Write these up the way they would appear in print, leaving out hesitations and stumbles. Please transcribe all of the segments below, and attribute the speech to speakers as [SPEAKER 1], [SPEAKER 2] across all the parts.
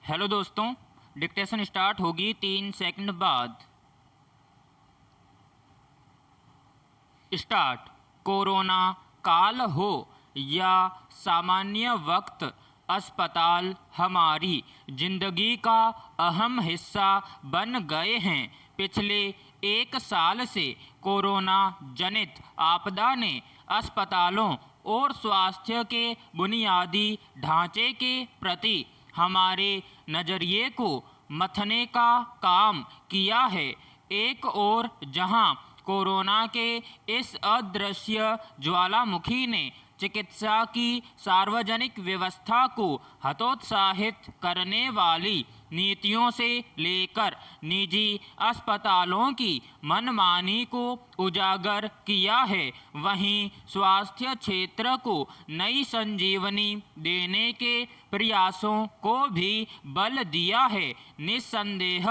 [SPEAKER 1] Hello दोस्तों, dictation start होगी 3 second बाद। स्टार्ट। कोरोना काल हो या सामान्य वक्त, अस्पताल हमारी जिंदगी का अहम हिस्सा बन गए हैं। पिछले 1 साल से कोरोना जनित आपदा ने अस्पतालों और स्वास्थ्य के बुनियादी ढांचे के प्रति हमारे नज़रिए को मथने का काम किया है। एक ओर जहां कोरोना के इस अदृश्य ज्वालामुखी ने चिकित्सा की सार्वजनिक व्यवस्था को हतोत्साहित करने वाली नीतियों से लेकर निजी अस्पतालों की मनमानी को उजागर किया है, वहीं स्वास्थ्य क्षेत्र को नई संजीवनी देने के प्रयासों को भी बल दिया है। निस्संदेह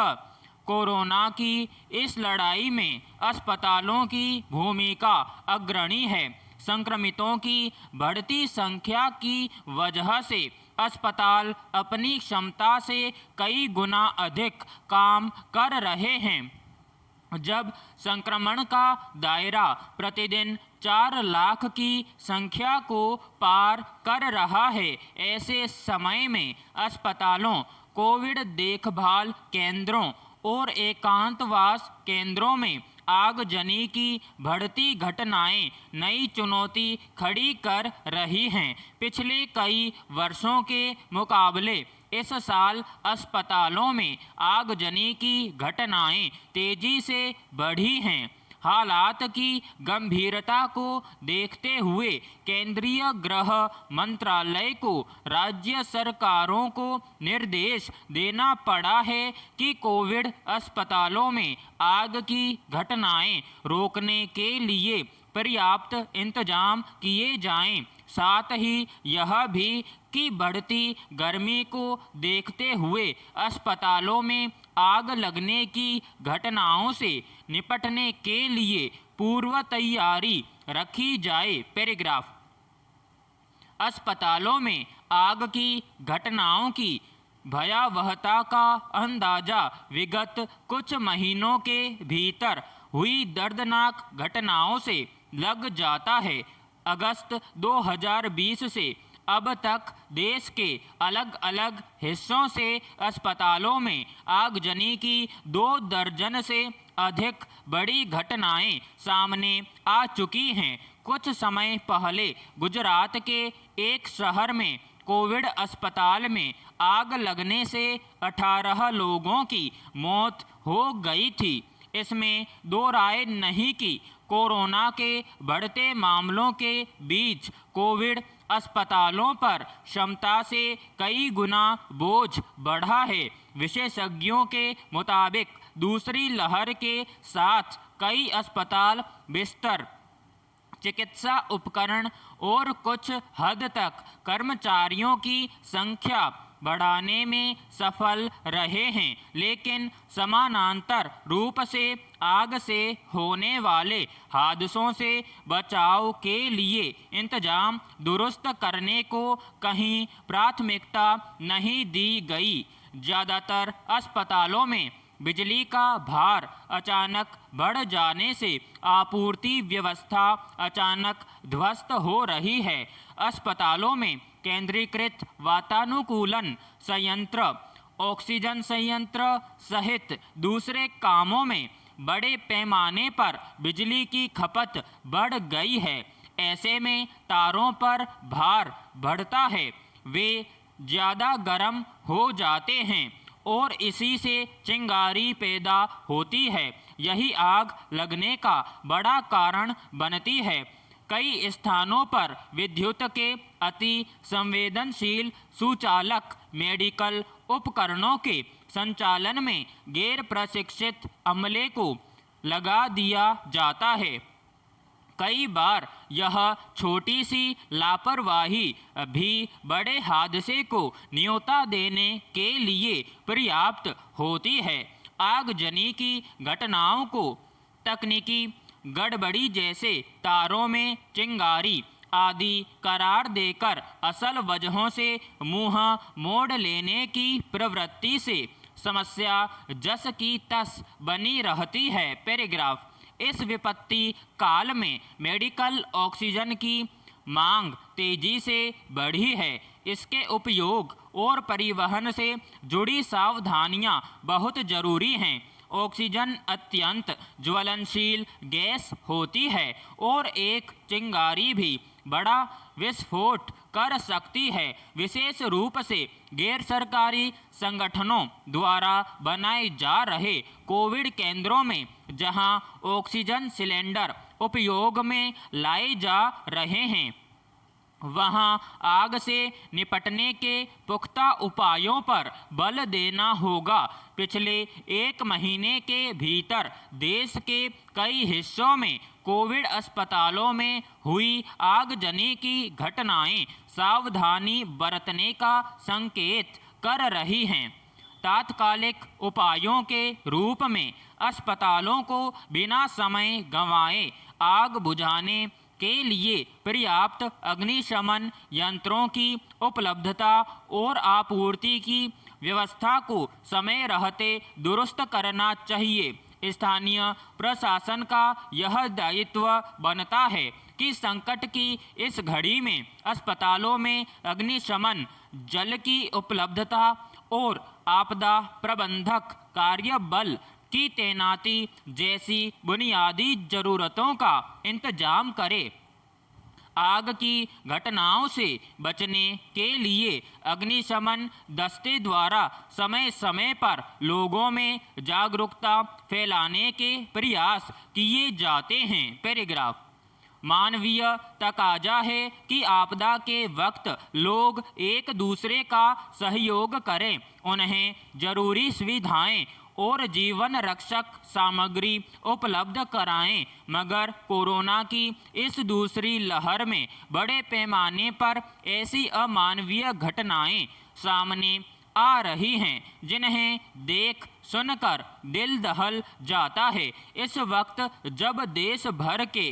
[SPEAKER 1] कोरोना की इस लड़ाई में अस्पतालों की भूमिका अग्रणी है। संक्रमितों की बढ़ती संख्या की वजह से अस्पताल अपनी क्षमता से कई गुना अधिक काम कर रहे हैं। जब संक्रमण का दायरा प्रतिदिन 4 लाख की संख्या को पार कर रहा है, ऐसे समय में अस्पतालों, कोविड देखभाल केंद्रों और एकांतवास केंद्रों में आगजनी की बढ़ती घटनाएं नई चुनौती खड़ी कर रही हैं। पिछले कई वर्षों के मुकाबले इस साल अस्पतालों में आगजनी की घटनाएं तेजी से बढ़ी हैं। हालात की गंभीरता को देखते हुए केंद्रीय गृह मंत्रालय को राज्य सरकारों को निर्देश देना पड़ा है कि कोविड अस्पतालों में आग की घटनाएं रोकने के लिए पर्याप्त इंतजाम किए जाएं। साथ ही यह भी कि बढ़ती गर्मी को देखते हुए अस्पतालों में आग लगने की घटनाओं से निपटने के लिए पूर्व तैयारी रखी जाए। पैराग्राफ। अस्पतालों में आग की घटनाओं की भयावहता का अंदाजा विगत कुछ महीनों के भीतर हुई दर्दनाक घटनाओं से लग जाता है। अगस्त 2020 से अब तक देश के अलग अलग हिस्सों से अस्पतालों में आगजनी की 2 दर्जन से अधिक बड़ी घटनाएं सामने आ चुकी हैं। कुछ समय पहले गुजरात के एक शहर में कोविड अस्पताल में आग लगने से 18 लोगों की मौत हो गई थी। इसमें दो राय नहीं कि कोरोना के बढ़ते मामलों के बीच कोविड अस्पतालों पर क्षमता से कई गुना बोझ बढ़ा है। विशेषज्ञों के मुताबिक दूसरी लहर के साथ कई अस्पताल बिस्तर, चिकित्सा उपकरण और कुछ हद तक कर्मचारियों की संख्या बढ़ाने में सफल रहे हैं, लेकिन समानांतर रूप से आग से होने वाले हादसों से बचाव के लिए इंतजाम दुरुस्त करने को कहीं प्राथमिकता नहीं दी गई। ज़्यादातर अस्पतालों में बिजली का भार अचानक बढ़ जाने से आपूर्ति व्यवस्था अचानक ध्वस्त हो रही है। अस्पतालों में केंद्रीकृत वातानुकूलन संयंत्र, ऑक्सीजन संयंत्र सहित दूसरे कामों में बड़े पैमाने पर बिजली की खपत बढ़ गई है। ऐसे में तारों पर भार बढ़ता है, वे ज़्यादा गर्म हो जाते हैं और इसी से चिंगारी पैदा होती है। यही आग लगने का बड़ा कारण बनती है। कई स्थानों पर विद्युत के अति संवेदनशील सुचालक मेडिकल उपकरणों के संचालन में गैर प्रशिक्षित अमले को लगा दिया जाता है। कई बार यह छोटी सी लापरवाही भी बड़े हादसे को न्योता देने के लिए पर्याप्त होती है। आगजनी की घटनाओं को तकनीकी गड़बड़ी जैसे तारों में चिंगारी, आदि करार देकर असल वजहों से मुंह मोड़ लेने की प्रवृत्ति से समस्या जस की तस बनी रहती है। पैराग्राफ। इस विपत्ति काल में मेडिकल ऑक्सीजन की मांग तेजी से बढ़ी है। इसके उपयोग और परिवहन से जुड़ी सावधानियां बहुत जरूरी हैं। ऑक्सीजन अत्यंत ज्वलनशील गैस होती है और एक चिंगारी भी बड़ा विस्फोट कर सकती है। विशेष रूप से गैर सरकारी संगठनों द्वारा बनाए जा रहे कोविड केंद्रों में जहां ऑक्सीजन सिलेंडर उपयोग में लाए जा रहे हैं, वहां आग से निपटने के पुख्ता उपायों पर बल देना होगा। पिछले 1 महीने के भीतर देश के कई हिस्सों में कोविड अस्पतालों में हुई आगजनी की घटनाएं सावधानी बरतने का संकेत कर रही हैं। तात्कालिक उपायों के रूप में अस्पतालों को बिना समय गंवाए आग बुझाने के लिए पर्याप्त अग्निशमन यंत्रों की उपलब्धता और आपूर्ति की व्यवस्था को समय रहते दुरुस्त करना चाहिए। स्थानीय प्रशासन का यह दायित्व बनता है कि संकट की इस घड़ी में अस्पतालों में अग्निशमन, जल की उपलब्धता और आपदा प्रबंधक कार्यबल की तैनाती जैसी बुनियादी जरूरतों का इंतजाम करे। आग की घटनाओं से बचने के लिए अग्निशमन दस्ते द्वारा समय समय पर लोगों में जागरूकता फैलाने के प्रयास किए जाते हैं। पैराग्राफ। मानवीय तकाजा है कि आपदा के वक्त लोग एक दूसरे का सहयोग करें, उन्हें जरूरी सुविधाएं और जीवन रक्षक सामग्री उपलब्ध कराएं। मगर कोरोना की इस दूसरी लहर में बड़े पैमाने पर ऐसी अमानवीय घटनाएं सामने आ रही हैं जिन्हें देख सुनकर दिल दहल जाता है। इस वक्त जब देश भर के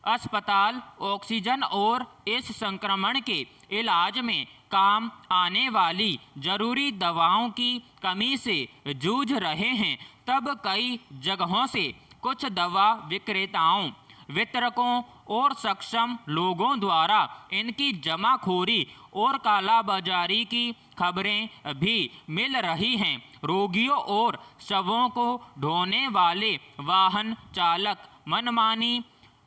[SPEAKER 1] अस्पताल ऑक्सीजन और इस संक्रमण के इलाज में काम आने वाली जरूरी दवाओं की कमी से जूझ रहे हैं, तब कई जगहों से कुछ दवा विक्रेताओं, वितरकों और सक्षम लोगों द्वारा इनकी जमाखोरी और कालाबाजारी की खबरें भी मिल रही हैं। रोगियों और शवों को ढोने वाले वाहन चालक मनमानी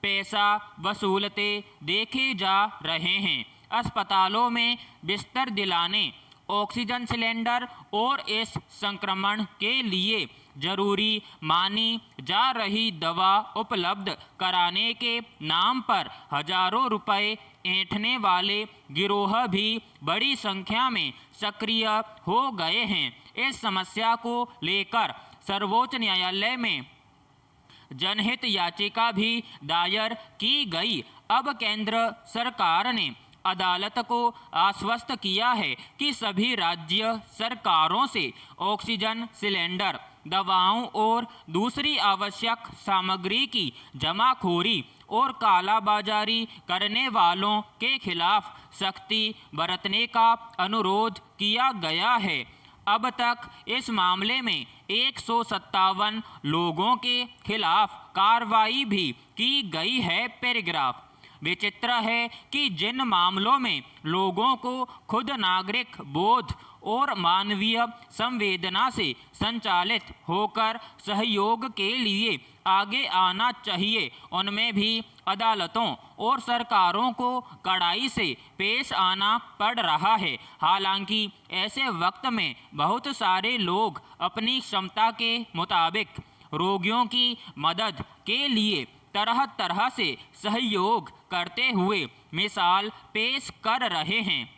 [SPEAKER 1] पैसा वसूलते देखे जा रहे हैं। अस्पतालों में बिस्तर दिलाने, ऑक्सीजन सिलेंडर और इस संक्रमण के लिए जरूरी मानी जा रही दवा उपलब्ध कराने के नाम पर हजारों रुपए ऐंठने वाले गिरोह भी बड़ी संख्या में सक्रिय हो गए हैं। इस समस्या को लेकर सर्वोच्च न्यायालय में जनहित याचिका भी दायर की गई। अब केंद्र सरकार ने अदालत को आश्वस्त किया है कि सभी राज्य सरकारों से ऑक्सीजन सिलेंडर, दवाओं और दूसरी आवश्यक सामग्री की जमाखोरी और कालाबाजारी करने वालों के खिलाफ सख्ती बरतने का अनुरोध किया गया है। अब तक इस मामले में 157 लोगों के खिलाफ कार्रवाई भी की गई है। पैराग्राफ। विचित्र है कि जिन मामलों में लोगों को खुद नागरिक बोध और मानवीय संवेदना से संचालित होकर सहयोग के लिए आगे आना चाहिए, उनमें भी अदालतों और सरकारों को कड़ाई से पेश आना पड़ रहा है। हालांकि ऐसे वक्त में बहुत सारे लोग अपनी क्षमता के मुताबिक रोगियों की मदद के लिए तरह तरह से सहयोग करते हुए मिसाल पेश कर रहे हैं।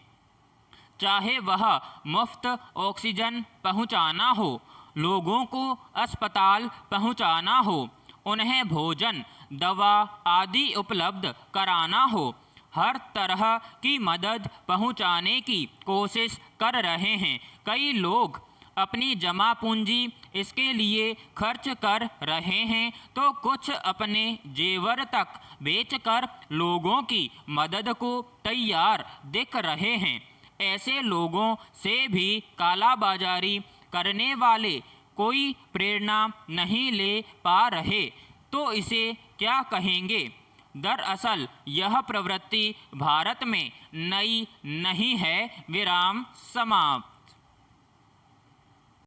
[SPEAKER 1] चाहे वह मुफ्त ऑक्सीजन पहुंचाना हो, लोगों को अस्पताल पहुंचाना हो, उन्हें भोजन, दवा आदि उपलब्ध कराना हो, हर तरह की मदद पहुंचाने की कोशिश कर रहे हैं। कई लोग अपनी जमा पूंजी इसके लिए खर्च कर रहे हैं तो कुछ अपने जेवर तक बेचकर लोगों की मदद को तैयार दिख रहे हैं। ऐसे लोगों से भी कालाबाजारी करने वाले कोई प्रेरणा नहीं ले पा रहे तो इसे क्या कहेंगे। दरअसल यह प्रवृत्ति भारत में नई नहीं है। विराम समाप्त।